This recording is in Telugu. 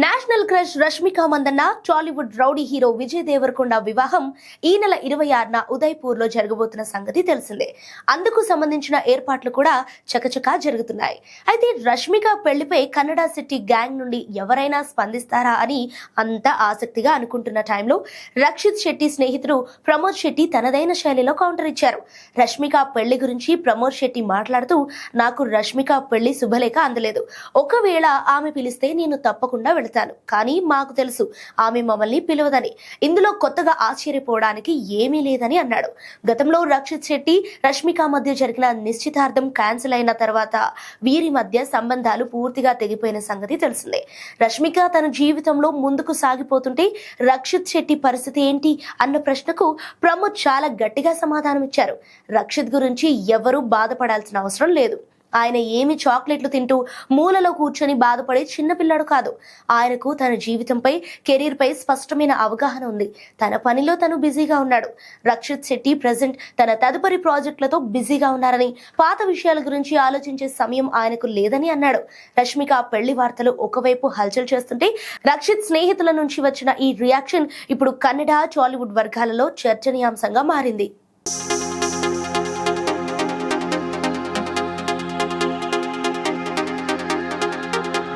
National crush Rashmika Mandanna Tollywood rowdy hero Vijay Deverakonda వివాహం ఈ నెల 26న ఉదయ్పూర్ లో జరగబోతున్న సంగతి తెలిసిందే. అందుకు సంబంధించిన ఏర్పాట్లు కూడా చకచకా జరుగుతున్నాయి. అయితే రష్మిక పెళ్లిపై కన్నడ సిటీ గ్యాంగ్ నుండి ఎవరైనా స్పందిస్తారా అని అంత ఆసక్తిగా అనుకుంటున్న టైంలో రక్షిత్ శెట్టి స్నేహితుడు ప్రమోద్ శెట్టి తనదైన శైలిలో కౌంటర్ ఇచ్చారు. రష్మిక పెళ్లి గురించి ప్రమోద్ శెట్టి మాట్లాడుతూ, నాకు రష్మిక పెళ్లి శుభలేఖ అందలేదు. ఒకవేళ ఆమె పిలిస్తే నేను తప్పకుండా వెళ్తాను, కానీ మాకు తెలుసు ఆమె మమ్మల్ని పిలవదని. ఇందులో కొత్తగా ఆశ్చర్యపోవడానికి ఏమీ లేదని అన్నాడు. గతంలో రక్షిత్ శెట్టి రష్మిక మధ్య జరిగిన నిశ్చితార్థం క్యాన్సిల్ అయిన తర్వాత వీరి మధ్య సంబంధాలు పూర్తిగా తెగిపోయిన సంగతి తెలిసిందే. రష్మిక తన జీవితంలో ముందుకు సాగిపోతుంటే రక్షిత్ శెట్టి పరిస్థితి ఏంటి అన్న ప్రశ్నకు ప్రమోద్ చాలా గట్టిగా సమాధానం ఇచ్చారు. రక్షిత్ గురించి ఎవరూ బాధపడాల్సిన అవసరం లేదు. ఆయన ఏమి చాక్లెట్లు తింటూ మూలలో కూర్చొని బాధపడే చిన్నపిల్లాడు కాదు. ఆయనకు తన జీవితంపై, కెరీర్ పై స్పష్టమైన అవగాహన ఉంది. తన పనిలో తను బిజీగా ఉన్నాడు. రక్షిత్ శెట్టి ప్రెజెంట్ తన తదుపరి ప్రాజెక్టులతో బిజీగా ఉన్నారని, పాత విషయాల గురించి ఆలోచించే సమయం ఆయనకు లేదని అన్నాడు. రష్మిక పెళ్లి వార్తలు ఒకవైపు హల్చల్ చేస్తుంటే, రక్షిత్ స్నేహితుల నుంచి వచ్చిన ఈ రియాక్షన్ ఇప్పుడు కన్నడ, టాలీవుడ్ వర్గాలలో చర్చనీయాంశంగా మారింది.